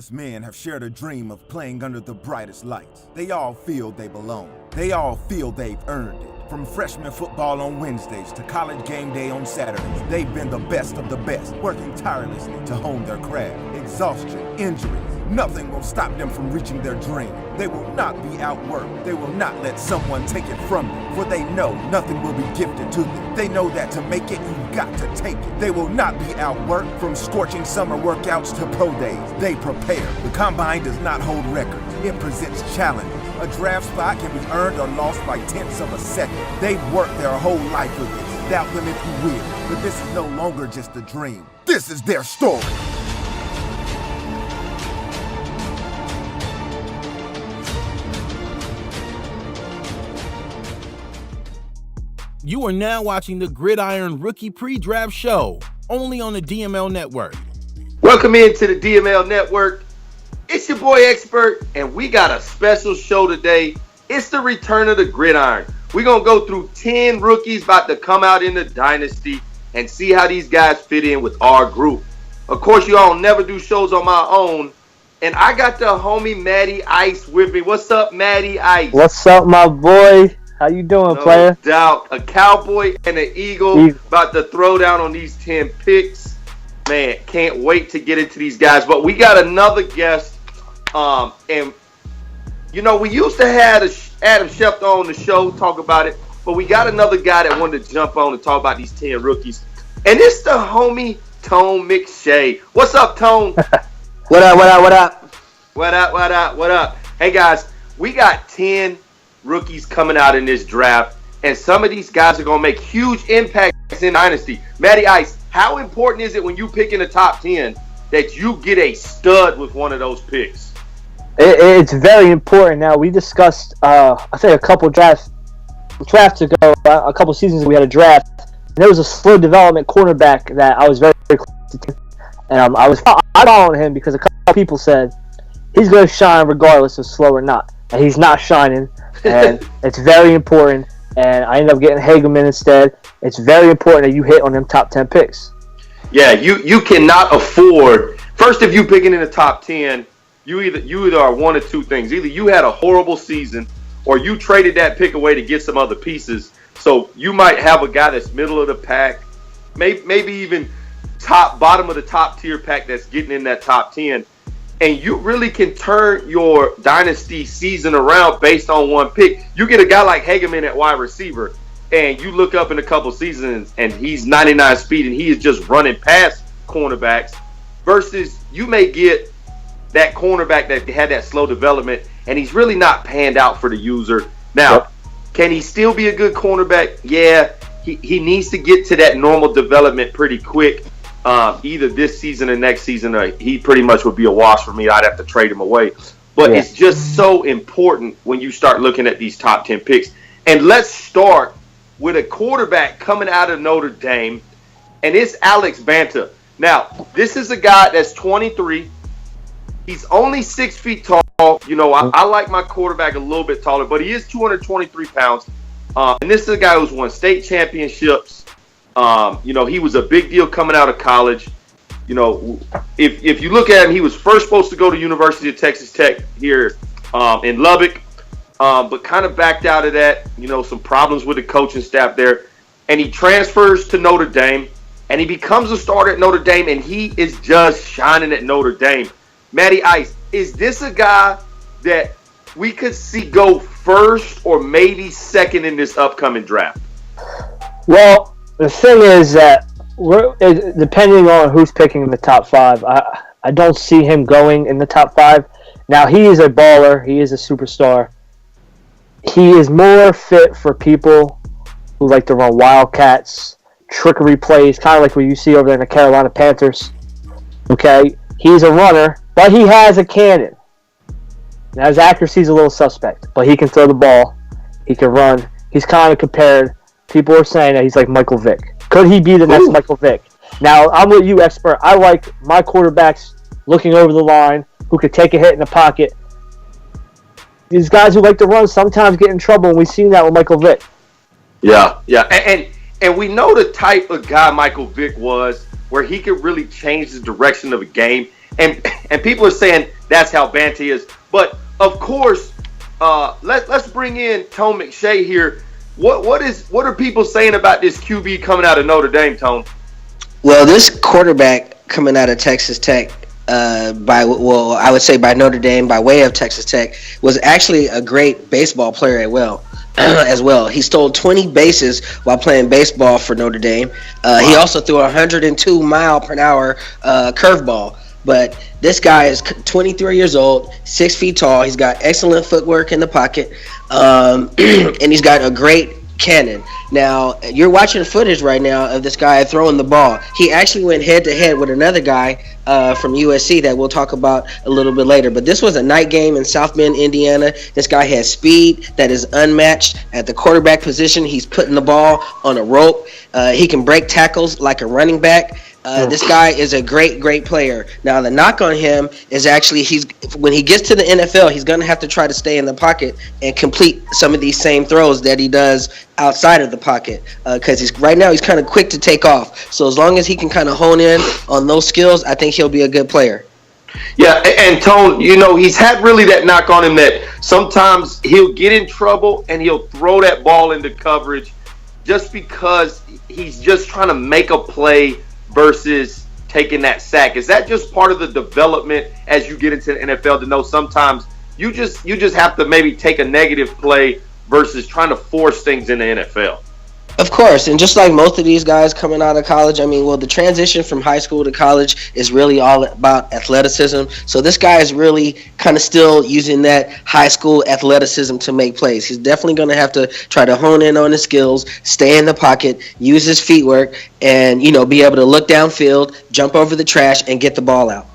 countless men have shared a dream of playing under the brightest lights. They all feel they belong. They all feel they've earned it. From freshman football on Wednesdays to college game day on Saturdays, they've been the best of the best, working tirelessly to hone their craft. Exhaustion, injuries, nothing will stop them from reaching their dream. They will not be outworked. They will not let someone take it from them, for they know nothing will be gifted to them. They know that to make it, you've got to take it. They will not be outworked. From scorching summer workouts to pro days, they prepare. The Combine does not hold records. It presents challenges. A draft spot can be earned or lost by tenths of a second. They've worked their whole life for this. Doubt them if you will, but this is no longer just a dream. This is their story. You are now watching the Gridiron Rookie Pre-Draft Show, only on the DML Network. Welcome into the DML Network. It's your boy Expert, and we got a special show today. It's the return of the Gridiron. We're going to go through 10 rookies about to come out in the Dynasty and see how these guys fit in with our group. Of course, you all never do shows on my own, and I got the homie Matty Ice with me. What's up, Matty Ice? What's up, my boy? How you doing, player? No doubt. A Cowboy and an Eagle about to throw down on these 10 picks. Man, can't wait to get into these guys. But we got another guest. And, you know, we used to have Adam Schefter on the show, talk about it. But we got another guy that wanted to jump on and talk about these 10 rookies. And it's the homie Tone McShay. What's up, Tone? What up? What up? Hey, guys, we got 10 rookies coming out in this draft, and some of these guys are going to make huge impacts in Dynasty. Matty Ice, how important is it when you pick in the top 10 that you get a stud with one of those picks? It's very important. Now, we discussed, I think a couple drafts ago, a couple seasons ago, we had a draft, and there was a slow development cornerback that I was very, very close to, and I was following him because a couple people said he's going to shine regardless of slow or not, and he's not shining. And it's very important, and I ended up getting Hageman instead. It's very important that you hit on them top 10 picks. Yeah, you cannot afford. First, if you picking in the top 10, you either are one of two things. Either you had a horrible season, or you traded that pick away to get some other pieces. So you might have a guy that's middle of the pack, maybe even bottom of the top tier pack that's getting in that top 10. And you really can turn your Dynasty season around based on one pick. You get a guy like Hageman at wide receiver, and you look up in a couple seasons, and he's 99 speed, and he is just running past cornerbacks, versus you may get that cornerback that had that slow development, and he's really not panned out for the user. Now, Can he still be a good cornerback? Yeah, he needs to get to that normal development pretty quick. Either this season or next season, he pretty much would be a wash for me. I'd have to trade him away. But it's just so important when you start looking at these top 10 picks. And let's start with a quarterback coming out of Notre Dame, and it's Alex Banta. Now, this is a guy that's 23. He's only 6 feet tall. You know, I like my quarterback a little bit taller, but he is 223 pounds. And this is a guy who's won state championships. You know, he was a big deal coming out of college. You know, if you look at him, he was first supposed to go to University of Texas Tech here in Lubbock, but kind of backed out of that. You know, some problems with the coaching staff there. And he transfers to Notre Dame, and he becomes a starter at Notre Dame, and he is just shining at Notre Dame. Matty Ice, is this a guy that we could see go first or maybe second in this upcoming draft? Well, the thing is that depending on who's picking in the top 5, I don't see him going in the top 5. Now, he is a baller. He is a superstar. He is more fit for people who like to run wildcats, trickery plays, kind of like what you see over there in the Carolina Panthers. Okay? He's a runner, but he has a cannon. Now, his accuracy is a little suspect, but he can throw the ball. He can run. He's kind of compared. People are saying that he's like Michael Vick. Could he be the next Michael Vick? Now, I'm with you, Expert. I like my quarterbacks looking over the line, who could take a hit in the pocket. These guys who like to run sometimes get in trouble, and we've seen that with Michael Vick. Yeah. And we know the type of guy Michael Vick was, where he could really change the direction of a game. and people are saying that's how Banty is. But of course, let's bring in Tone McShay here. What are people saying about this QB coming out of Notre Dame, Tone? Well, this quarterback coming out of Texas Tech, I would say by Notre Dame, by way of Texas Tech, was actually a great baseball player as well. He stole 20 bases while playing baseball for Notre Dame. He also threw a 102-mile-per-hour curveball. But this guy is 23 years old, 6 feet tall. He's got excellent footwork in the pocket, and he's got a great cannon. Now, you're watching footage right now of this guy throwing the ball. He actually went head-to-head with another guy from USC that we'll talk about a little bit later. But this was a night game in South Bend, Indiana. This guy has speed that is unmatched at the quarterback position. He's putting the ball on a rope. He can break tackles like a running back. This guy is a great player. Now, the knock on him is actually when he gets to the NFL, he's going to have to try to stay in the pocket and complete some of these same throws that he does outside of the pocket because right now he's kind of quick to take off. So as long as he can kind of hone in on those skills, I think he'll be a good player. Yeah, and Tone, he's had really that knock on him that sometimes he'll get in trouble and he'll throw that ball into coverage just because he's just trying to make a play versus taking that sack. Is that just part of the development as you get into the NFL to know sometimes you just have to maybe take a negative play versus trying to force things in the NFL? Of course, and just like most of these guys coming out of college, the transition from high school to college is really all about athleticism. So this guy is really kind of still using that high school athleticism to make plays. He's definitely going to have to try to hone in on his skills, stay in the pocket, use his feet work, and be able to look downfield, jump over the trash, and get the ball out.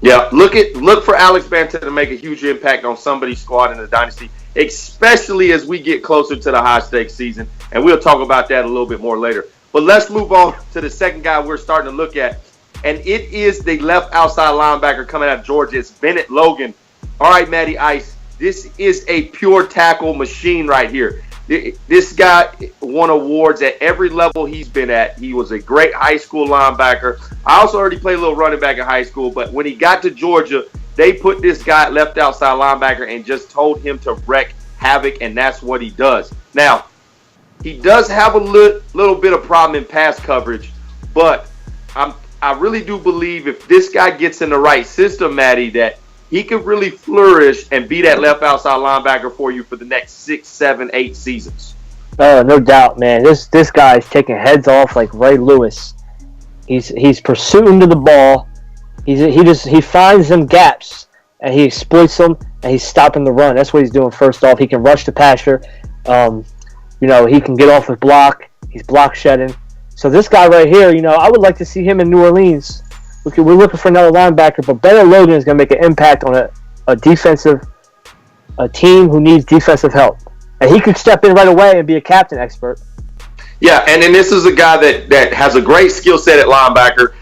Yeah, look for Alex Banta to make a huge impact on somebody's squad in the Dynasty, especially as we get closer to the high-stakes season. And we'll talk about that a little bit more later. But let's move on to the second guy we're starting to look at. And it is the left outside linebacker coming out of Georgia. It's Bennett Logan. All right, Matty Ice, this is a pure tackle machine right here. This guy won awards at every level he's been at. He was a great high school linebacker. I also heard he played a little running back in high school. But when he got to Georgia, they put this guy at left outside linebacker and just told him to wreak havoc, and that's what he does. Now, he does have a little bit of problem in pass coverage, but I really do believe if this guy gets in the right system, Matty, that he could really flourish and be that left outside linebacker for you for the next 6, 7, 8 seasons. No doubt, man. This guy's taking heads off like Ray Lewis. He's pursuing to the ball. He finds them gaps and he exploits them and he's stopping the run. That's what he's doing. First off, he can rush the passer. He can get off his block. He's block shedding. So this guy right here, I would like to see him in New Orleans. We're looking for another linebacker, but Bennett Logan is going to make an impact on a team who needs defensive help. And he could step in right away and be a captain expert. Yeah, and then this is a guy that has a great skill set at linebacker.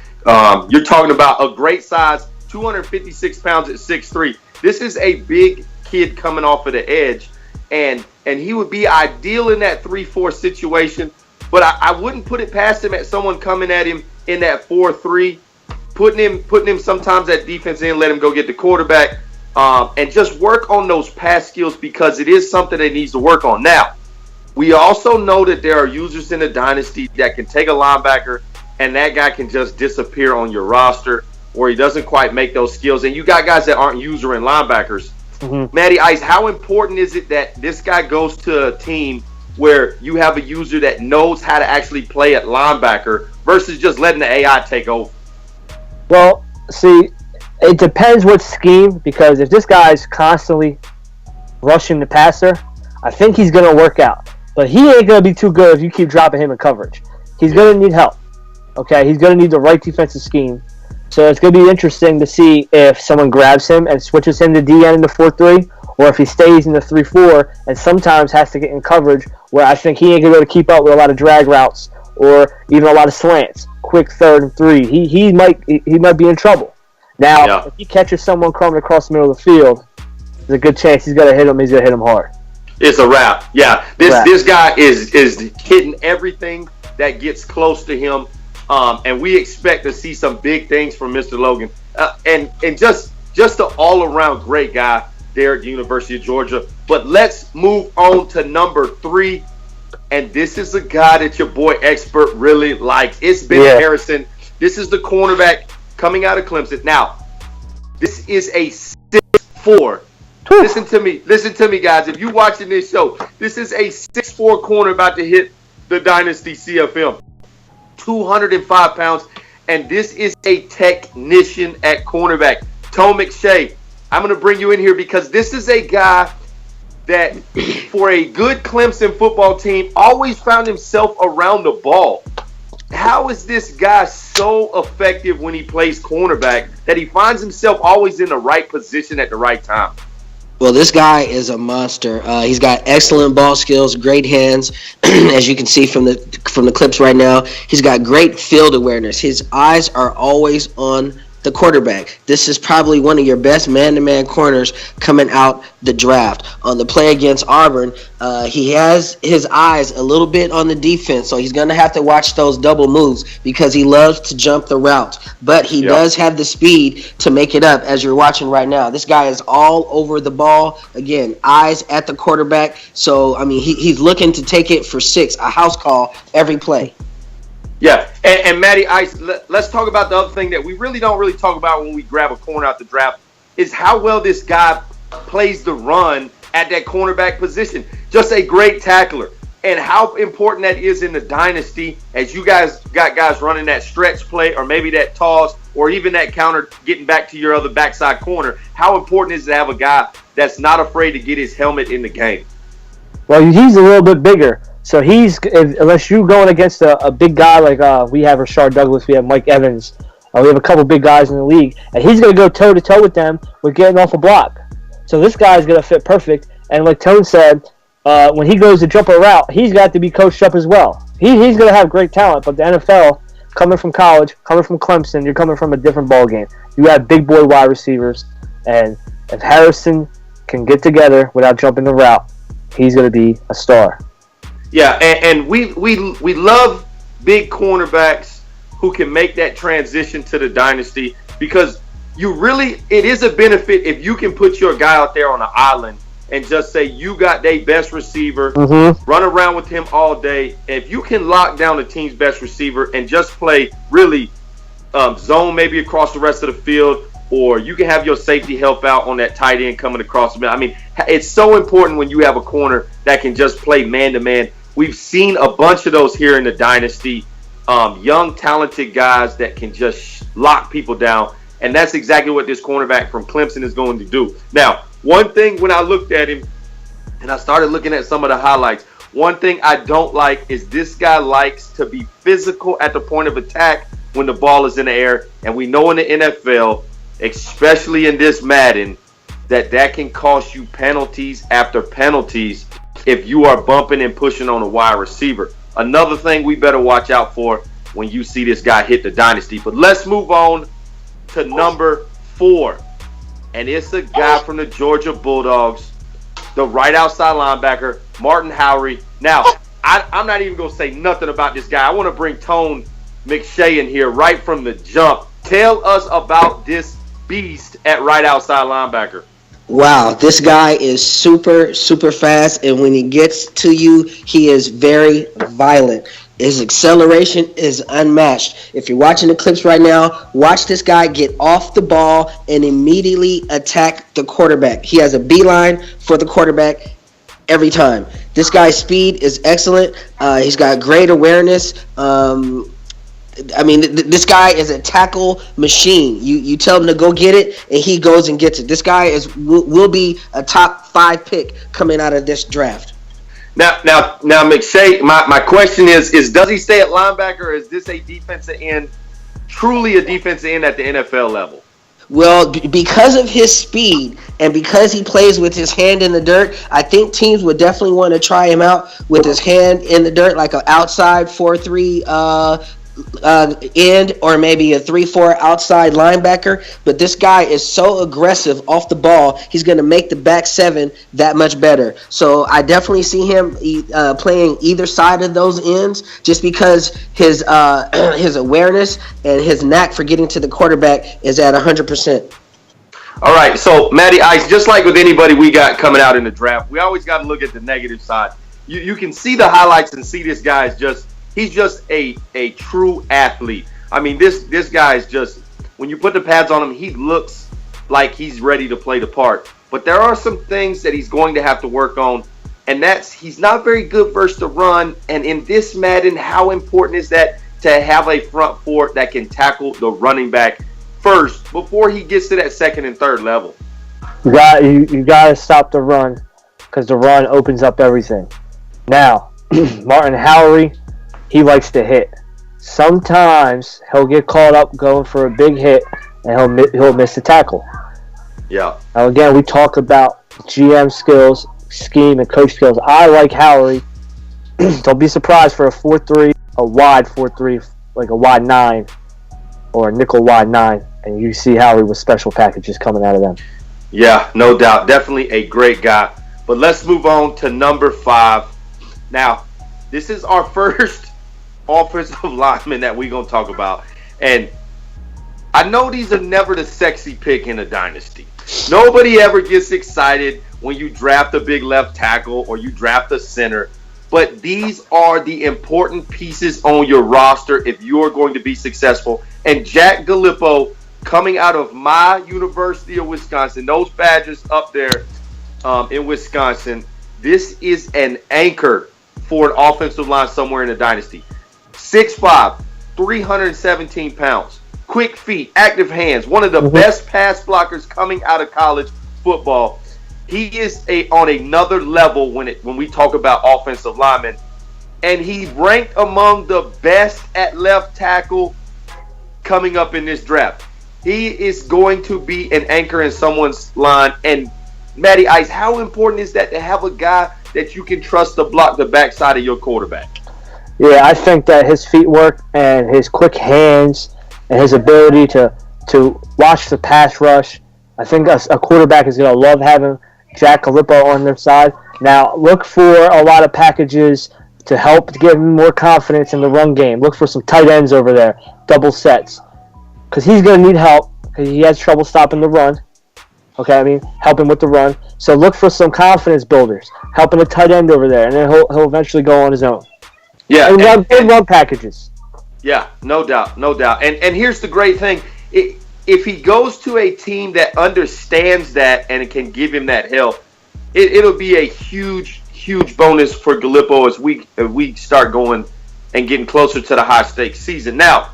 You're talking about a great size, 256 pounds at 6'3". This is a big kid coming off of the edge, and he would be ideal in that 3-4 situation. But I wouldn't put it past him at someone coming at him in that 4-3, putting him sometimes at defense end, let him go get the quarterback, and just work on those pass skills because it is something that needs to work on. Now, we also know that there are users in the Dynasty that can take a linebacker and that guy can just disappear on your roster or he doesn't quite make those skills. And you got guys that aren't user and linebackers. Mm-hmm. Matty Ice, how important is it that this guy goes to a team where you have a user that knows how to actually play at linebacker versus just letting the AI take over? Well, see, it depends what scheme, because if this guy's constantly rushing the passer, I think he's going to work out. But he ain't going to be too good if you keep dropping him in coverage. He's going to need help. Okay, he's going to need the right defensive scheme. So it's going to be interesting to see if someone grabs him and switches him to DN in the 4-3, or if he stays in the 3-4 and sometimes has to get in coverage where I think he ain't going to be able to keep up with a lot of drag routes or even a lot of slants. Quick 3rd and 3. He might be in trouble. Now, if he catches someone coming across the middle of the field, there's a good chance he's going to hit him. He's going to hit him hard. It's a wrap. Yeah, this guy is hitting everything that gets close to him. And we expect to see some big things from Mr. Logan. and just an all around great guy there at the University of Georgia. But let's move on to number 3, and this is a guy that your boy Expert really likes. It's Ben Harrison. This is the cornerback coming out of Clemson. Now, this is a 6'4". Listen to me, guys. If you're watching this show, this is a 6'4" corner about to hit the Dynasty CFM. 205 pounds, and this is a technician at cornerback. Tone McShay, I'm going to bring you in here because this is a guy that, for a good Clemson football team, always found himself around the ball. How is this guy so effective when he plays cornerback that he finds himself always in the right position at the right time? Well, this guy is a monster. He's got excellent ball skills, great hands, as you can see from the clips right now. He's got great field awareness. His eyes are always on the quarterback. This is probably one of your best man-to-man corners coming out the draft. On the play against Auburn, he has his eyes a little bit on the defense, so he's going to have to watch those double moves because he loves to jump the routes. But he does have the speed to make it up, as you're watching right now. This guy is all over the ball. Again, eyes at the quarterback. So, I mean, he's looking to take it for 6, a house call every play. Yeah, and Matty Ice, let's talk about the other thing that we really don't talk about when we grab a corner out the draft is how well this guy plays the run at that cornerback position. Just a great tackler. And how important that is in the dynasty as you guys got guys running that stretch play or maybe that toss or even that counter getting back to your other backside corner. How important is it to have a guy that's not afraid to get his helmet in the game? Well, he's a little bit bigger. So unless you're going against a big guy like we have Rashard Douglas, we have Mike Evans, we have a couple big guys in the league, and he's going to go toe-to-toe with them with getting off a block. So this guy's going to fit perfect. And like Tone said, when he goes to jump a route, he's got to be coached up as well. He's going to have great talent, but the NFL, coming from college, coming from Clemson, you're coming from a different ballgame. You have big boy wide receivers, and if Harrison can get together without jumping the route, he's going to be a star. Yeah, and we love big cornerbacks who can make that transition to the dynasty because it is a benefit if you can put your guy out there on an island and just say you got their best receiver, run around with him all day. If you can lock down the team's best receiver and just play really zone maybe across the rest of the field, or you can have your safety help out on that tight end coming across the middle. I mean, it's so important when you have a corner that can just play man-to-man. We've seen a bunch of those here in the dynasty, young, talented guys that can just lock people down, and that's exactly what this cornerback from Clemson is going to do. Now, one thing when I looked at him and I started looking at some of the highlights, one thing I don't like is this guy likes to be physical at the point of attack when the ball is in the air, and we know in the NFL, especially in this Madden, that can cost you penalties after penalties if you are bumping and pushing on a wide receiver. Another thing we better watch out for when you see this guy hit the dynasty. But let's move on to number 4. And it's a guy from the Georgia Bulldogs, the right outside linebacker, Martin Howry. Now, I'm not even going to say nothing about this guy. I want to bring Tone McShay in here right from the jump. Tell us about this beast at right outside linebacker. Wow, this guy is super, super fast, and when he gets to you, he is very violent. His acceleration is unmatched. If you're watching the clips right now, watch this guy get off the ball and immediately attack the quarterback. He has a beeline for the quarterback every time. This guy's speed is excellent. He's got great awareness. I mean, this guy is a tackle machine. You tell him to go get it, and he goes and gets it. This guy will be a top 5 pick coming out of this draft. Now, McShay, my question is does he stay at linebacker, or is this a defensive end, truly a defensive end at the NFL level? Well, because of his speed and because he plays with his hand in the dirt, I think teams would definitely want to try him out with his hand in the dirt, like an outside 4-3 end or maybe a 3-4 outside linebacker, but this guy is so aggressive off the ball, he's going to make the back seven that much better. So I definitely see him playing either side of those ends just because his his awareness and his knack for getting to the quarterback is at 100%. All right, so Matty Ice, just like with anybody we got coming out in the draft, we always got to look at the negative side. You can see the highlights and see this guy is he's just a true athlete. I mean, this guy is just, when you put the pads on him, he looks like he's ready to play the part. But there are some things that he's going to have to work on, and that's he's not very good versus the run. And in this Madden, how important is that to have a front four that can tackle the running back first before he gets to that second and third level? You got to stop the run because the run opens up everything. Now, Martin Howery, he likes to hit. Sometimes he'll get caught up going for a big hit and he'll miss the tackle. Yeah. Now again, we talk about GM skills, scheme, and coach skills. I like Howery. Don't be surprised for a 4-3, a wide 4-3, like a wide 9 or a nickel wide 9, and you see Howery with special packages coming out of them. Yeah, no doubt. Definitely a great guy. But let's move on to number 5. Now, this is our first offensive lineman that we're going to talk about. And I know these are never the sexy pick in a dynasty. Nobody ever gets excited when you draft a big left tackle or you draft a center. But these are the important pieces on your roster if you're going to be successful. And Jack Gallipo, coming out of my University of Wisconsin, those badges up there in Wisconsin, this is an anchor for an offensive line somewhere in the dynasty. 6'5", 317 pounds, quick feet, active hands, one of the best pass blockers coming out of college football. He is on another level when we talk about offensive linemen, and he ranked among the best at left tackle coming up in this draft. He is going to be an anchor in someone's line. And Matty Ice, how important is that to have a guy that you can trust to block the backside of your quarterback? Yeah, I think that his feet work and his quick hands and his ability to watch the pass rush, I think a quarterback is going to love having Jack Gallipo on their side. Now, look for a lot of packages to help to give him more confidence in the run game. Look for some tight ends over there, double sets, because he's going to need help because he has trouble stopping the run. Okay, I mean, helping with the run. So look for some confidence builders, helping a tight end over there, and then he'll eventually go on his own. Yeah, and run packages. Yeah, no doubt. And here's the great thing. If he goes to a team that understands that and can give him that help, it'll be a huge bonus for Gallipo as we start going and getting closer to the high-stakes season. Now,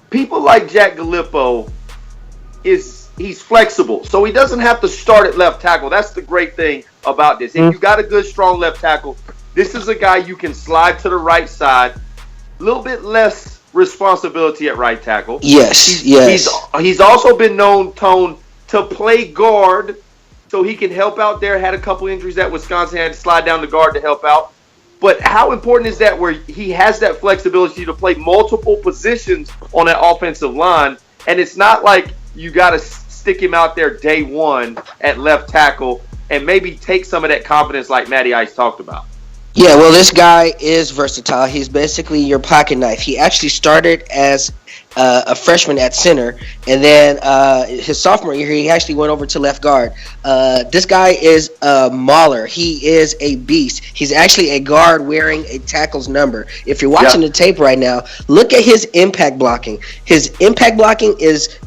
people like Jack Gallipo, he's flexible, so he doesn't have to start at left tackle. That's the great thing about this. If you got a good, strong left tackle, this is a guy you can slide to the right side, a little bit less responsibility at right tackle. Yes. He's also been known to play guard, so he can help out there. Had a couple injuries at Wisconsin, had to slide down the guard to help out. But how important is that where he has that flexibility to play multiple positions on that offensive line, and it's not like you got to stick him out there day one at left tackle and maybe take some of that confidence like Matty Ice talked about. Yeah, well, this guy is versatile. He's basically your pocket knife. He actually started as a freshman at center, and then his sophomore year, he actually went over to left guard. This guy is a mauler. He is a beast. He's actually a guard wearing a tackle's number. If you're watching the tape right now, look at his impact blocking. His impact blocking is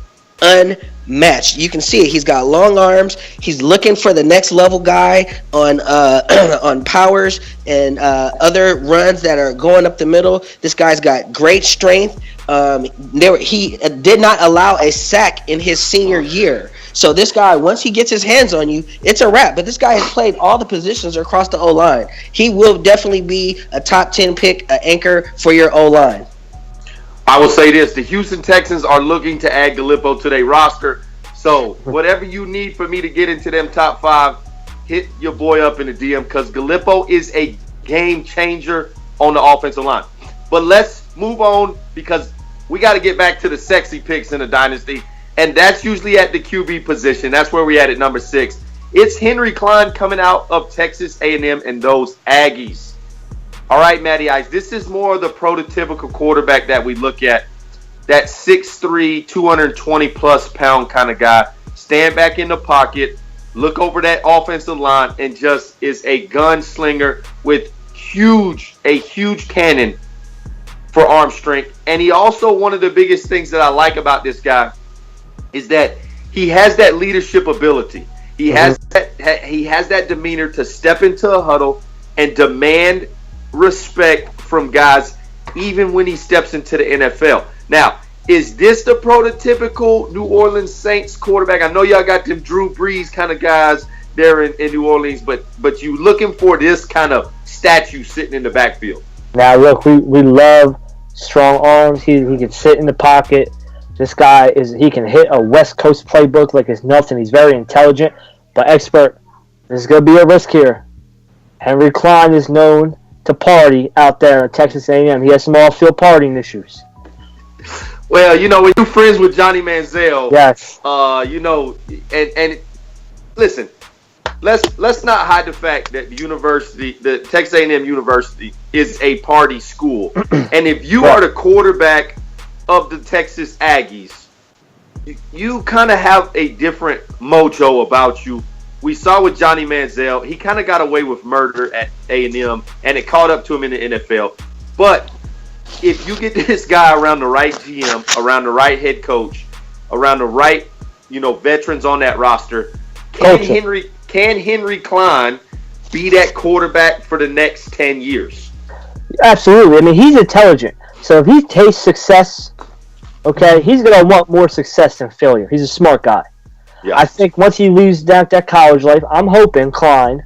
unmatched. You can see it. He's got long arms. He's looking for the next level guy on on powers and other runs that are going up the middle. This guy's got great strength. He did not allow a sack in his senior year. So this guy, once he gets his hands on you, it's a wrap. But this guy has played all the positions across the O-line. He will definitely be a top 10 pick, an anchor for your O-line. I will say this. The Houston Texans are looking to add Gallipo to their roster. So whatever you need for me to get into them top 5, hit your boy up in the DM because Gallipo is a game changer on the offensive line. But let's move on because we got to get back to the sexy picks in the Dynasty. And that's usually at the QB position. That's where we at number 6. It's Henry Klein coming out of Texas A&M and those Aggies. All right, Matty Ice, this is more of the prototypical quarterback that we look at. That 6'3", 220-plus pound kind of guy. Stand back in the pocket, look over that offensive line, and just is a gunslinger with a huge cannon for arm strength. And he also, one of the biggest things that I like about this guy is that he has that leadership ability. He has that demeanor to step into a huddle and demand respect from guys even when he steps into the NFL. Now, is this the prototypical New Orleans Saints quarterback? I know y'all got them Drew Brees kind of guys there in New Orleans, but you looking for this kind of statue sitting in the backfield. Now, look, we love strong arms. He can sit in the pocket. This guy he can hit a West Coast playbook like it's nothing. He's very intelligent, but expert. There's going to be a risk here. Henry Klein is known to party out there at Texas A&M. He has some off-field partying issues. Well, when you're friends with Johnny Manziel, yes. And listen, let's not hide the fact that the Texas A&M University is a party school. And if you are the quarterback of the Texas Aggies, you kind of have a different mojo about you. We saw with Johnny Manziel, he kind of got away with murder at A&M, and it caught up to him in the NFL. But if you get this guy around the right GM, around the right head coach, around the right, veterans on that roster, can Henry Klein be that quarterback for the next 10 years? Absolutely. I mean, he's intelligent. So if he tastes success, okay, he's going to want more success than failure. He's a smart guy. Yeah. I think once he leaves that college life, I'm hoping Klein,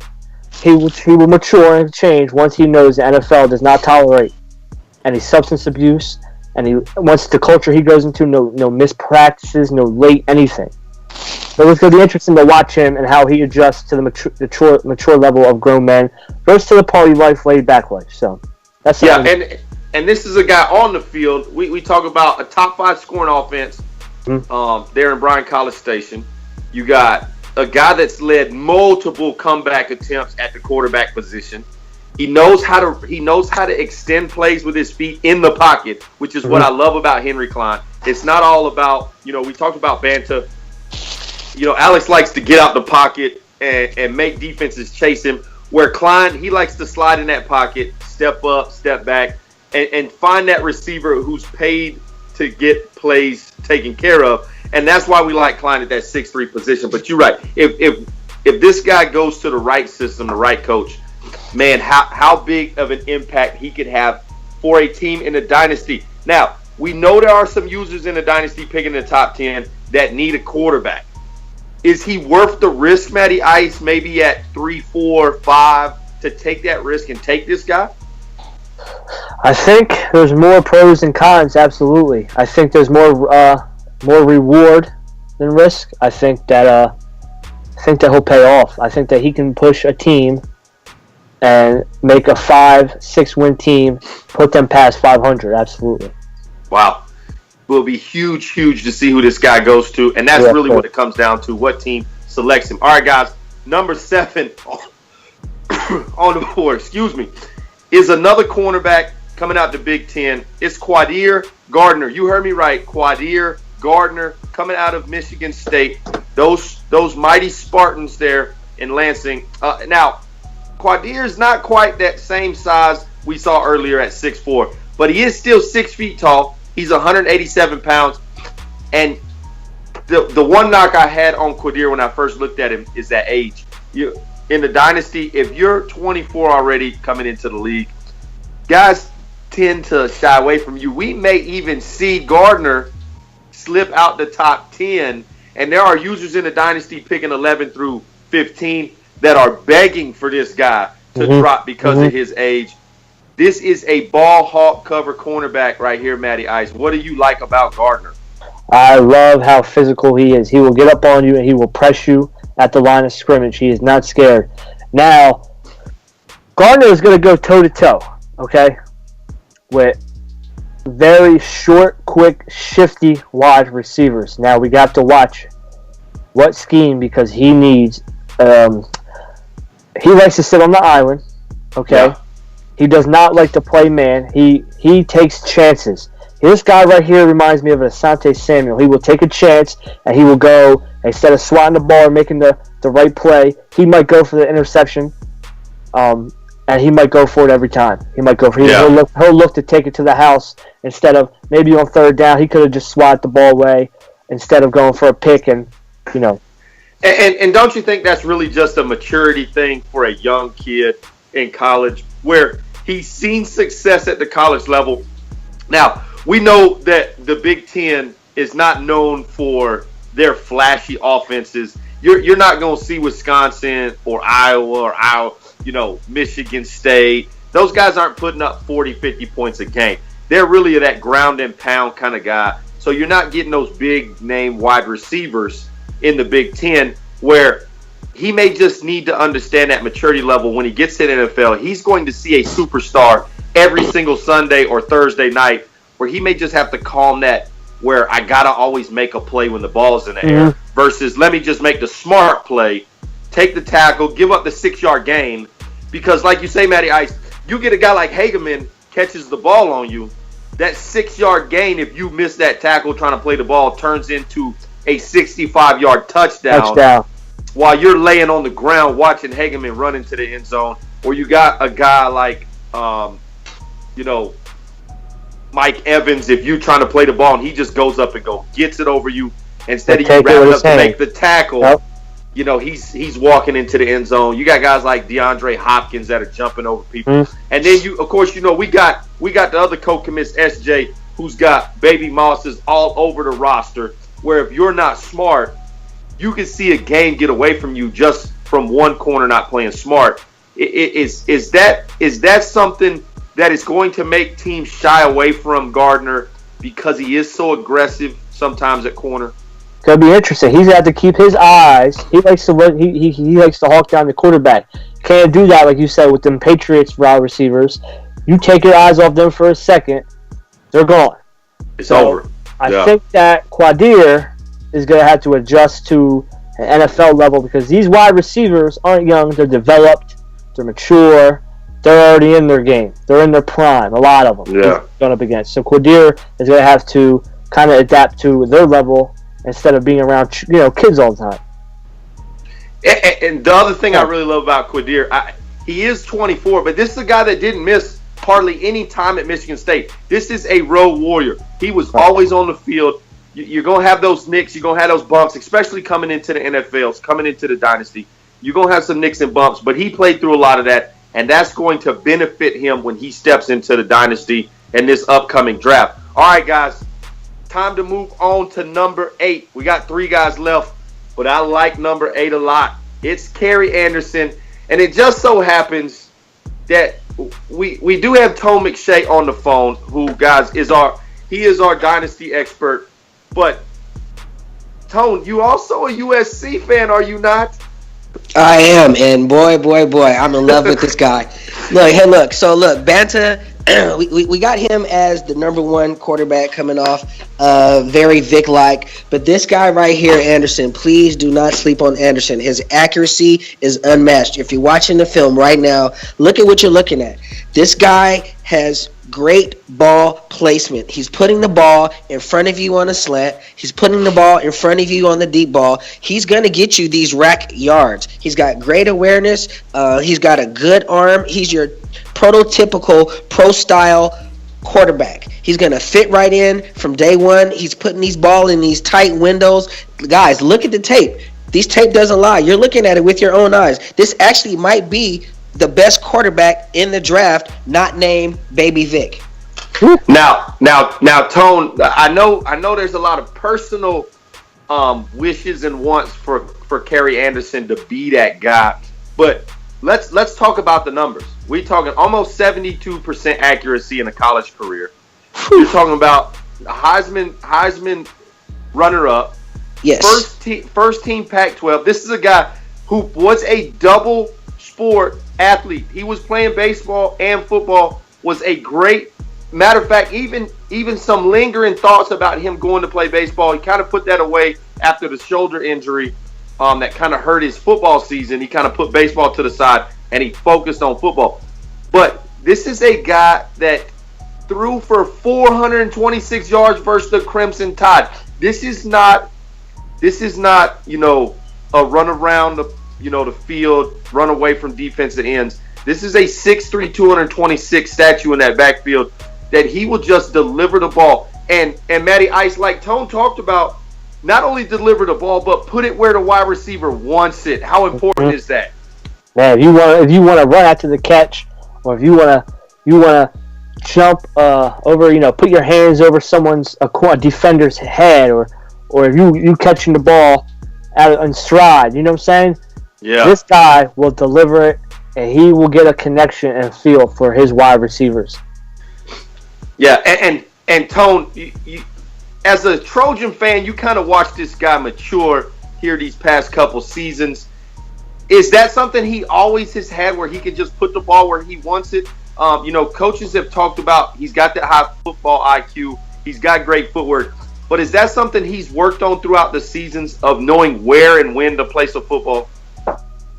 he will mature and change once he knows the NFL does not tolerate any substance abuse, and once the culture he goes into, no mispractices, no late anything. So it's going to be interesting to watch him and how he adjusts to the mature level of grown men versus to the party life, laid back life. So that's and this is a guy on the field. We talk about a top 5 scoring offense there in Bryan College Station. You got a guy that's led multiple comeback attempts at the quarterback position. He knows how to extend plays with his feet in the pocket, which is what I love about Henry Klein. It's not all about, we talked about Banta. Alex likes to get out the pocket and make defenses chase him. Where Klein, he likes to slide in that pocket, step up, step back, and find that receiver who's paid to get plays taken care of. And that's why we like Klein at that 6'3" position. But you're right. If this guy goes to the right system, the right coach, man, how big of an impact he could have for a team in the Dynasty. Now, we know there are some users in the Dynasty picking the top 10 that need a quarterback. Is he worth the risk, Matty Ice, maybe at 3, 4, 5, to take that risk and take this guy? I think there's more pros than cons, absolutely. I think there's more reward than risk. I think that he'll pay off. I think that he can push a team and make a 5-6 win team, put them past 500. Absolutely. Wow. Will be huge to see who this guy goes to, and that's really what it comes down to, what team selects him. All right, guys, number 7 on the board, is another cornerback coming out the Big Ten. It's Quadir Gardner. You heard me right, Quadir Gardner coming out of Michigan State. Those mighty Spartans there in Lansing. Now, Quadir is not quite that same size we saw earlier at 6'4", but he is still 6 feet tall. He's 187 pounds. And the one knock I had on Quadir when I first looked at him is that age. In the Dynasty, if you're 24 already coming into the league, guys tend to shy away from you. We may even see Gardner slip out the top 10. And there are users in the Dynasty picking 11 through 15 that are begging for this guy to drop because of his age. This is a ball hawk cover cornerback right here, Matty Ice. What do you like about Gardner? I love how physical he is. He will get up on you and he will press you at the line of scrimmage. He is not scared. Now, Gardner is going to go toe-to-toe, okay, with very short, quick, shifty wide receivers. Now we got to watch what scheme because he needs. He likes to sit on the island. Okay, He does not like to play man. He takes chances. This guy right here reminds me of Asante Samuel. He will take a chance and he will go instead of swatting the ball and making the right play. He might go for the interception. And he might go for it every time. He might go for it. He'll look to take it to the house instead of maybe on third down. He could have just swatted the ball away instead of going for a pick and. And don't you think that's really just a maturity thing for a young kid in college where he's seen success at the college level? Now, we know that the Big Ten is not known for their flashy offenses. You're not going to see Wisconsin or Iowa or Michigan State. Those guys aren't putting up 40, 50 points a game. They're really that ground and pound kind of guy. So you're not getting those big name wide receivers in the Big Ten where he may just need to understand that maturity level when he gets to the NFL. He's going to see a superstar every single Sunday or Thursday night where he may just have to calm that where I got to always make a play when the ball's in the air versus let me just make the smart play, take the tackle, give up the 6-yard gain. Because like you say, Matty Ice, you get a guy like Hageman catches the ball on you, that 6-yard gain, if you miss that tackle trying to play the ball, turns into a 65-yard touchdown while you're laying on the ground watching Hageman run into the end zone. Or you got a guy like, Mike Evans, if you're trying to play the ball and he just goes up and gets it over you, instead of you wrapping up to make the tackle, he's walking into the end zone. You got guys like DeAndre Hopkins that are jumping over people. And then we got the other co-commits, SJ, who's got baby Mosses all over the roster, where if you're not smart, you can see a game get away from you just from one corner not playing smart. Is that something that is going to make teams shy away from Gardner because he is so aggressive sometimes at corner? It's gonna be interesting. He's got to keep his eyes. He likes to hawk down the quarterback. Can't do that like you said with them Patriots wide receivers. You take your eyes off them for a second, they're gone. It's over. I think that Quadir is going to have to adjust to an NFL level because these wide receivers aren't young. They're developed. They're mature. They're already in their game. They're in their prime. A lot of them. Going up against. So Quadir is going to have to kind of adapt to their level instead of being around kids all the time. And the other thing I really love about Quadir, he is 24, but this is a guy that didn't miss hardly any time at Michigan State. This is a road warrior. He was always on the field. You're going to have those nicks. You're going to have those bumps, especially coming into the NFLs, coming into the Dynasty. You're going to have some nicks and bumps, but he played through a lot of that, and that's going to benefit him when he steps into the Dynasty and this upcoming draft. All right, guys, time to move on to number 8. We got 3 guys left, but I like number 8 a lot. It's Kerry Anderson, and it just so happens that we do have Tone McShay on the phone, who, guys, is our Dynasty expert. But, Tone, you also a USC fan, are you not? I am, and boy, I'm in love with this guy. Look. So, Banta, we got him as the number 1 quarterback coming off, very Vic-like. But this guy right here, Anderson, please do not sleep on Anderson. His accuracy is unmatched. If you're watching the film right now, look at what you're looking at. This guy has great ball placement. He's putting the ball in front of you on a slant. He's putting the ball in front of you on the deep ball. He's going to get you these rack yards. He's got great awareness. He's got a good arm. He's your prototypical pro-style quarterback. He's going to fit right in from day one. He's putting these ball in these tight windows. Guys, look at the tape. This tape doesn't lie. You're looking at it with your own eyes. This actually might be the best quarterback in the draft, not named Baby Vic. Now, Tone, I know there's a lot of personal wishes and wants for Kerry Anderson to be that guy, but let's talk about the numbers. We're talking almost 72% accuracy in a college career. You're talking about Heisman runner-up. Yes. First team Pac-12. This is a guy who was a double sport athlete. He was playing baseball and football, was a great matter of fact, even some lingering thoughts about him going to play baseball. He kind of put that away after the shoulder injury that kind of hurt his football season. He kind of put baseball to the side and he focused on football. But this is a guy that threw for 426 yards versus the Crimson Tide. This is not, a run around the field, run away from defensive ends. This is a 6'3", 226 statue in that backfield that he will just deliver the ball. And Matty Ice, like Tone talked about, not only deliver the ball, but put it where the wide receiver wants it. How important is that? Man, if you want to run after the catch, or if you want to jump over, put your hands over a defender's head, or if you catching the ball out on stride, you know what I'm saying? Yeah. This guy will deliver it, and he will get a connection and feel for his wide receivers. Yeah, and Tone, you, as a Trojan fan, you kind of watched this guy mature here these past couple seasons. Is that something he always has had, where he can just put the ball where he wants it? Coaches have talked about he's got that high football IQ. He's got great footwork. But is that something he's worked on throughout the seasons of knowing where and when to play some football?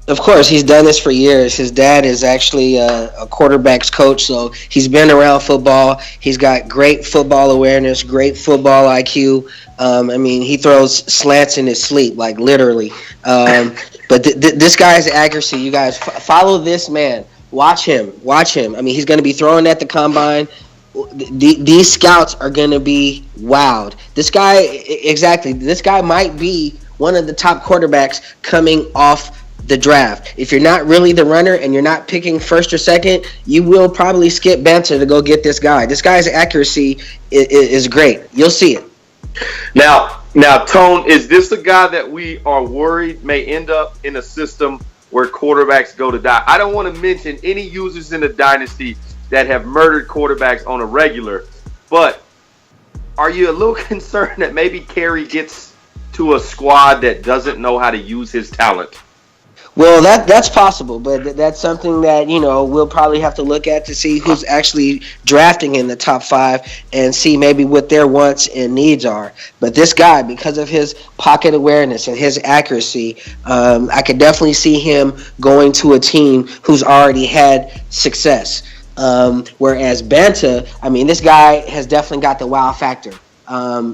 Of course, he's done this for years. His dad is actually a quarterback's coach, so he's been around football. He's got great football awareness, great football IQ. He throws slants in his sleep, like literally. But this guy's accuracy, you guys, follow this man. Watch him. He's going to be throwing at the combine. These scouts are going to be wowed. This guy might be one of the top quarterbacks coming off the draft. If you're not really the runner and you're not picking first or second, you will probably skip Banter to go get this guy. This guy's accuracy is great. You'll see it. Now, Tone, is this a guy that we are worried may end up in a system where quarterbacks go to die? I don't want to mention any users in the Dynasty that have murdered quarterbacks on a regular, but are you a little concerned that maybe Kerry gets to a squad that doesn't know how to use his talent? Well, that's possible, but that's something that, we'll probably have to look at to see who's actually drafting in the top 5 and see maybe what their wants and needs are. But this guy, because of his pocket awareness and his accuracy, I could definitely see him going to a team who's already had success. Whereas Banta, this guy has definitely got the wow factor.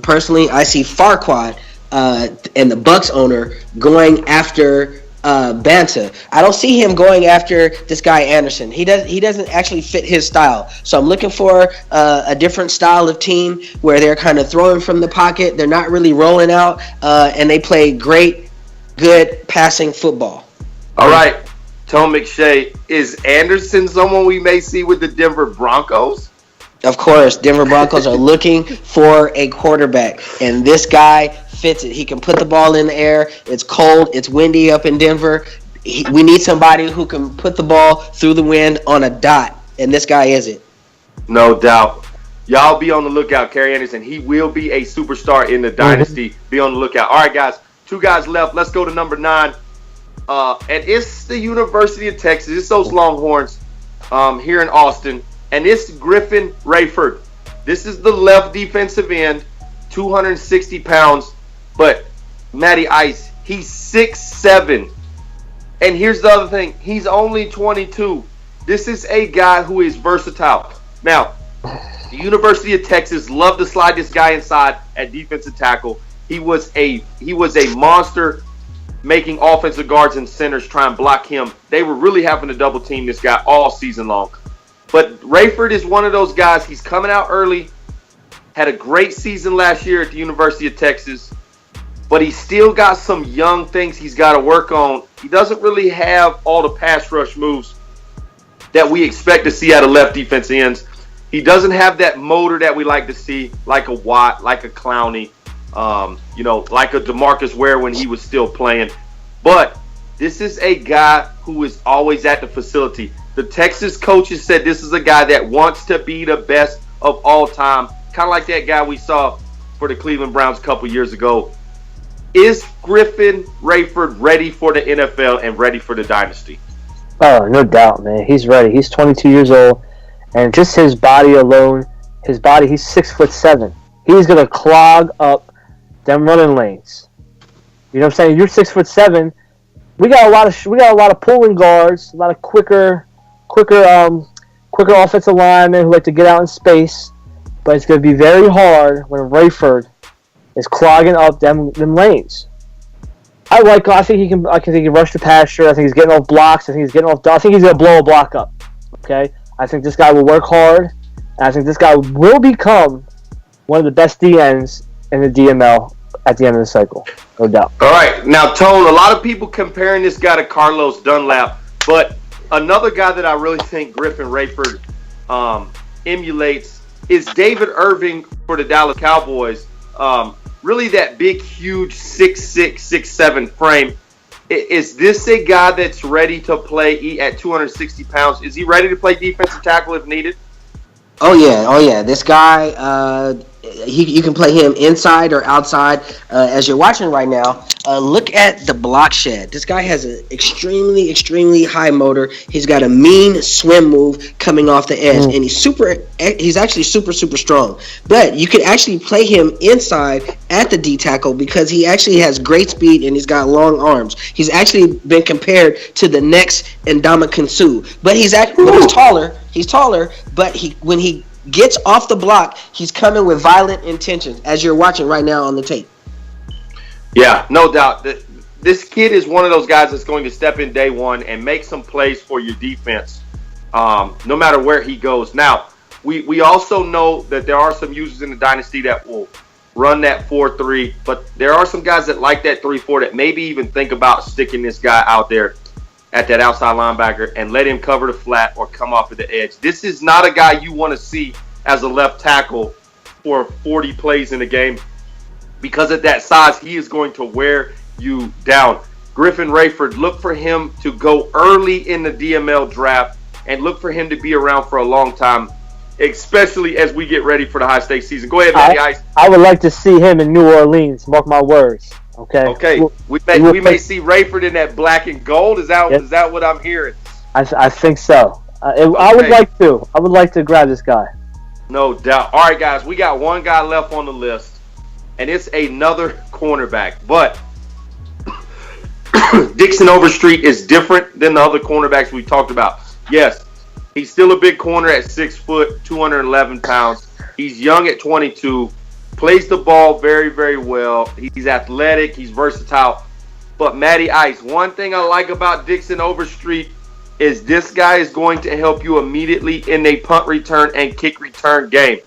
Personally, I see Farquaad and the Bucks owner going after Banta. I don't see him going after this guy Anderson. He doesn't actually fit his style. So I'm looking for a different style of team where they're kind of throwing from the pocket. They're not really rolling out, and they play good passing football. All right, Tom McShay, is Anderson someone we may see with the Denver Broncos? Of course, Denver Broncos are looking for a quarterback, and this guy fits it. He can put the ball in the air. It's cold. It's windy up in Denver. We need somebody who can put the ball through the wind on a dot, and this guy is it. No doubt. Y'all be on the lookout, Kerry Anderson. He will be a superstar in the Dynasty. Be on the lookout. All right, guys. 2 guys left. Let's go to number 9. And it's the University of Texas. It's those Longhorns here in Austin. And it's Griffin Rayford. This is the left defensive end, 260 pounds. But Matty Ice, he's 6'7". And here's the other thing. He's only 22. This is a guy who is versatile. Now, the University of Texas loved to slide this guy inside at defensive tackle. He was a monster, making offensive guards and centers try and block him. They were really having to double team this guy all season long. But Rayford is one of those guys. He's coming out early. Had a great season last year at the University of Texas. But he's still got some young things he's got to work on. He doesn't really have all the pass rush moves that we expect to see out of left defense ends. He doesn't have that motor that we like to see, like a Watt, like a Clowney, like a DeMarcus Ware when he was still playing. But this is a guy who is always at the facility. The Texas coaches said this is a guy that wants to be the best of all time, kind of like that guy we saw for the Cleveland Browns a couple years ago. Is Griffin Rayford ready for the NFL and ready for the Dynasty? Oh, no doubt, man. He's ready. He's 22 years old, and just his body alone his body, he's 6'7". He's gonna clog up them running lanes. You know what I'm saying? You're 6'7". We got a lot of pulling guards, a lot of quicker offensive linemen who like to get out in space. But it's gonna be very hard when Rayford is clogging up them lanes. I think he can rush the passer. I think he's getting off blocks. I think he's gonna blow a block up. Okay. I think this guy will work hard, and I think this guy will become one of the best DNs in the DML at the end of the cycle, no doubt. All right, now Tone, a lot of people comparing this guy to Carlos Dunlap, but another guy that I really think Griffin Rayford emulates is David Irving for the Dallas Cowboys. Really that big, huge 6'6", 6'7" frame. Is this a guy that's ready to play at 260 pounds? Is he ready to play defensive tackle if needed? Oh yeah. This guy, you can play him inside or outside. As you're watching right now, look at the block shed. This guy has an extremely, extremely high motor. He's got a mean swim move coming off the edge, and he's actually super, super strong. But you could actually play him inside at the D tackle because he actually has great speed and he's got long arms. He's actually been compared to the next Ndamukong Suh, but he's taller. He's taller, but when he gets off the block, he's coming with violent intentions, as you're watching right now on the tape. Yeah, no doubt. This kid is one of those guys that's going to step in day one and make some plays for your defense, no matter where he goes. Now, we also know that there are some users in the Dynasty that will run that 4-3, but there are some guys that like that 3-4 that maybe even think about sticking this guy out there at that outside linebacker and let him cover the flat or come off at the edge. This is not a guy you want to see as a left tackle for 40 plays in a game because at that size, he is going to wear you down. Griffin Rayford, look for him to go early in the DML draft and look for him to be around for a long time, especially as we get ready for the high-stakes season. Go ahead, Matty Ice. I would like to see him in New Orleans, mark my words. Okay. We may see Rayford in that black and gold. Is that what I'm hearing? I think so. I would like to grab this guy. No doubt. All right, guys, we got one guy left on the list, and it's another cornerback. But Dixon Overstreet is different than the other cornerbacks we talked about. Yes, he's still a big corner at 6 foot, 211 pounds. He's young at 22. Plays the ball very, very well. He's athletic. He's versatile. But Matty Ice, one thing I like about Dixon Overstreet is this guy is going to help you immediately in a punt return and kick return game.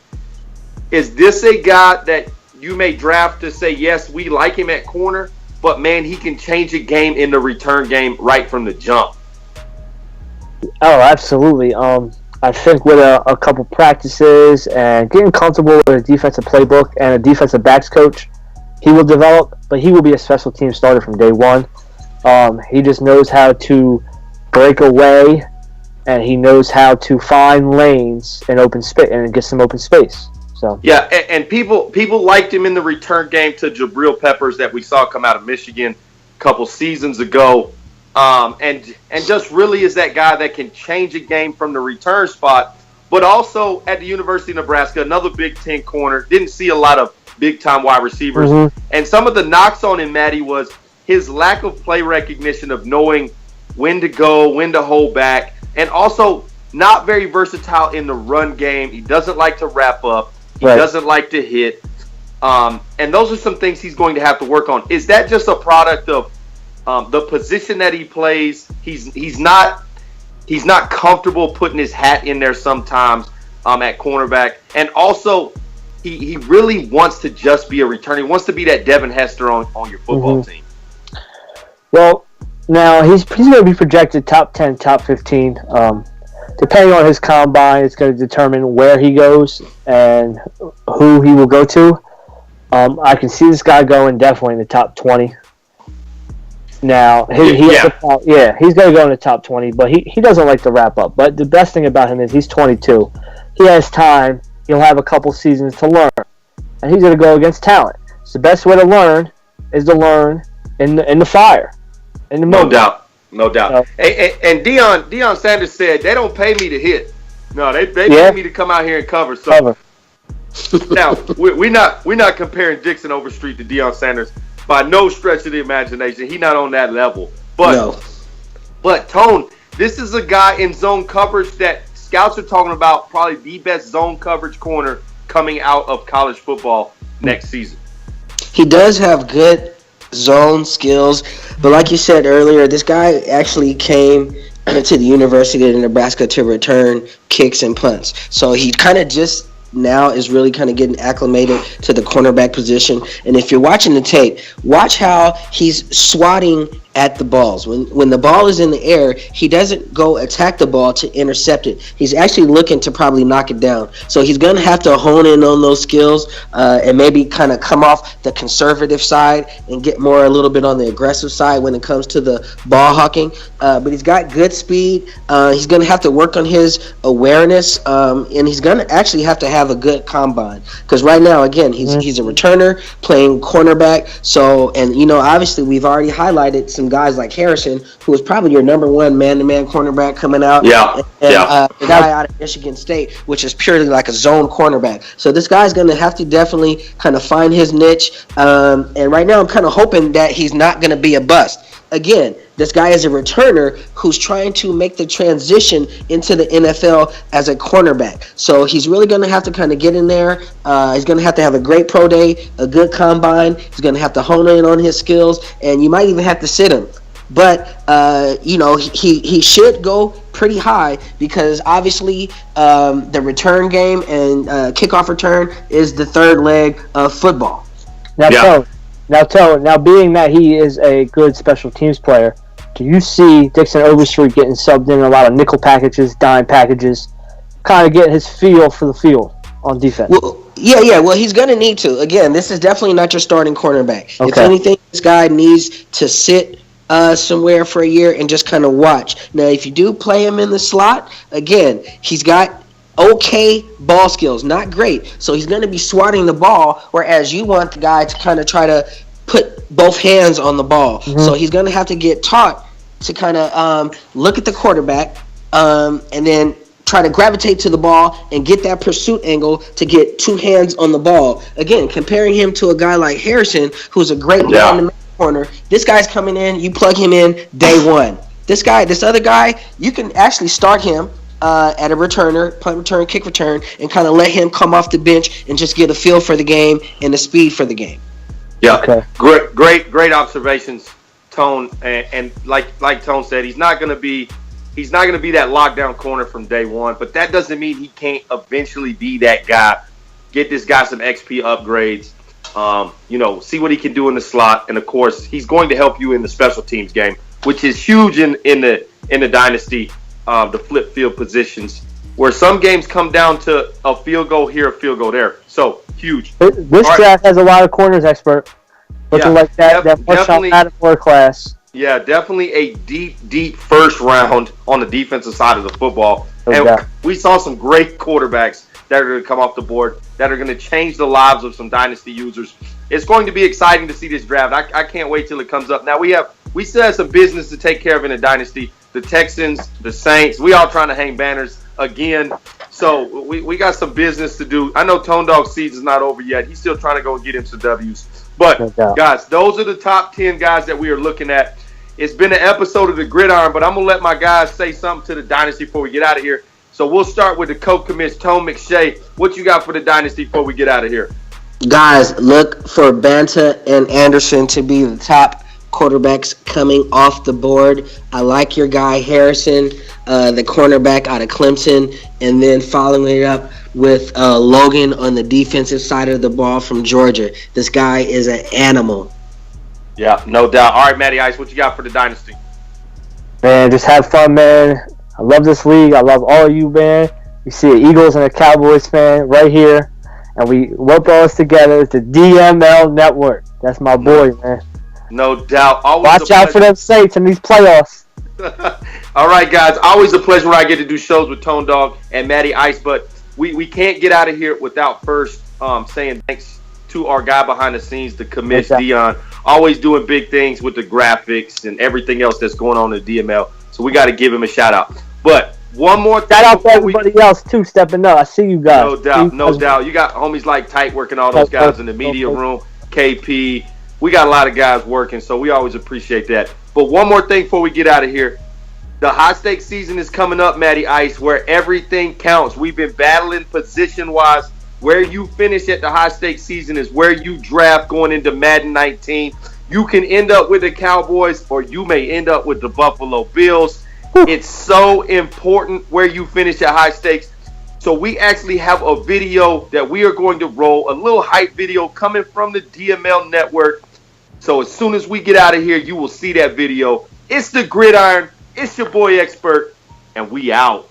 Is this a guy that you may draft to say, yes, we like him at corner, but man, he can change a game in the return game right from the jump? Oh, absolutely. I think with a couple practices and getting comfortable with a defensive playbook and a defensive backs coach, he will develop, but he will be a special team starter from day one. He just knows how to break away, and he knows how to find lanes and open space and get some open space. So yeah, and people liked him in the return game to Jabril Peppers that we saw come out of Michigan a couple seasons ago. And just really is that guy that can change a game from the return spot, but also at the University of Nebraska, another Big Ten corner. Didn't see a lot of big-time wide receivers. Mm-hmm. And some of the knocks on him, Matty, was his lack of play recognition of knowing when to go, when to hold back, and also not very versatile in the run game. He doesn't like to wrap up. He doesn't like to hit. And those are some things he's going to have to work on. Is that just a product of the position that he plays? He's not comfortable putting his hat in there sometimes at cornerback, and also he really wants to just be a returner. He wants to be that Devin Hester on your football team. Well, now he's going to be projected top 10, top 15. Depending on his combine, it's going to determine where he goes and who he will go to. I can see this guy going definitely in the top 20. Now, he's going to go in the top 20, but he doesn't like to wrap up. But the best thing about him is he's 22. He has time. He'll have a couple seasons to learn. And he's going to go against talent. So the best way to learn is to learn in the fire. In the moment. No doubt. And Deion Sanders said, they don't pay me to hit. No, they pay me to come out here and cover. So Now, we're not comparing Dixon Overstreet to Deion Sanders by no stretch of the imagination. He's not on that level. But Tone, this is a guy in zone coverage that scouts are talking about, probably the best zone coverage corner coming out of college football next season. He does have good zone skills, but like you said earlier, this guy actually came to the University of Nebraska to return kicks and punts. So he kind of just now is really kind of getting acclimated to the cornerback position. And if you're watching the tape, watch how he's swatting at the balls. When the ball is in the air, he doesn't go attack the ball to intercept it. He's actually looking to probably knock it down. So he's going to have to hone in on those skills and maybe kind of come off the conservative side and get more a little bit on the aggressive side when it comes to the ball hawking. But he's got good speed. He's going to have to work on his awareness, and he's going to actually have to have a good combine. Because right now, again, he's a returner playing cornerback. So, and, obviously we've already highlighted some guys like Harrison, who was probably your number one man-to-man cornerback coming out. Yeah. The guy out of Michigan State, which is purely like a zone cornerback. So this guy's going to have to definitely kind of find his niche. And right now I'm kind of hoping that he's not going to be a bust. Again, this guy is a returner who's trying to make the transition into the NFL as a cornerback. So he's really going to have to kind of get in there. He's going to have a great pro day, a good combine. He's going to have to hone in on his skills, and you might even have to sit him. But, he should go pretty high because obviously the return game and kickoff return is the third leg of football. Now, being that he is a good special teams player, do you see Dixon Overstreet getting subbed in a lot of nickel packages, dime packages, kind of getting his feel for the field on defense? Well, yeah. Well, he's going to need to. Again, this is definitely not your starting cornerback. Okay. If anything, this guy needs to sit somewhere for a year and just kind of watch. Now, if you do play him in the slot, again, he's got okay ball skills, not great. So he's going to be swatting the ball, whereas you want the guy to kind of try to put both hands on the ball. Mm-hmm. So he's going to have to get taught to kind of look at the quarterback and then try to gravitate to the ball and get that pursuit angle to get two hands on the ball. Again, comparing him to a guy like Harrison, who's a great man corner. This guy's coming in, you plug him in day one. This other guy, you can actually start him at a returner, punt return, kick return, and kind of let him come off the bench and just get a feel for the game and the speed for the game. Yeah, okay. Great observations, Tone. And like Tone said, he's not going to be that lockdown corner from day one. But that doesn't mean he can't eventually be that guy. Get this guy some XP upgrades. See what he can do in the slot, and of course, he's going to help you in the special teams game, which is huge in the dynasty. The flip field positions, where some games come down to a field goal here, a field goal there. So huge. This draft has a lot of corners, expert. Looking like that definitely out of class. Yeah, definitely a deep first round on the defensive side of the football. And we saw some great quarterbacks that are going to come off the board that are going to change the lives of some dynasty users. It's going to be exciting to see this draft. I can't wait till it comes up. Now we still have some business to take care of in the dynasty. The Texans, the Saints, we all trying to hang banners again. So we got some business to do. I know Tone Dog's season's not over yet. He's still trying to go and get him some W's. But, guys, those are the top 10 guys that we are looking at. It's been an episode of the Gridiron, but I'm going to let my guys say something to the Dynasty before we get out of here. So we'll start with the co-commiss, Tone McShay. What you got for the Dynasty before we get out of here? Guys, look for Banta and Anderson to be the top quarterbacks coming off the board. I like your guy Harrison, the cornerback out of Clemson, and then following it up with Logan on the defensive side of the ball from Georgia. This guy is an animal. Yeah, no doubt. All right, Matty Ice, what you got for the Dynasty? Man, just have fun, man. I love this league. I love all of you, man. You see the Eagles and the Cowboys fan right here, and we work all this together. It's the DML Network. That's my boy, man. No doubt. Watch out for them Saints in these playoffs. All right, guys. Always a pleasure when I get to do shows with Tone Dog and Matty Ice, but we can't get out of here without first saying thanks to our guy behind the scenes, the commish, Dion. Always doing big things with the graphics and everything else that's going on in the DML. So we got to give him a shout out. But One more thing. Shout out to everybody else too stepping up. I see you guys. No doubt, no doubt. You got homies like Tight working, all those guys in the media room. KP. We got a lot of guys working, so we always appreciate that. But one more thing before we get out of here. The high stakes season is coming up, Matty Ice, where everything counts. We've been battling position-wise. Where you finish at the high stakes season is where you draft going into Madden 19. You can end up with the Cowboys, or you may end up with the Buffalo Bills. It's so important where you finish at high stakes. So we actually have a video that we are going to roll, a little hype video coming from the DML network. So as soon as we get out of here, you will see that video. It's the Gridiron. It's your boy Expert, and we out.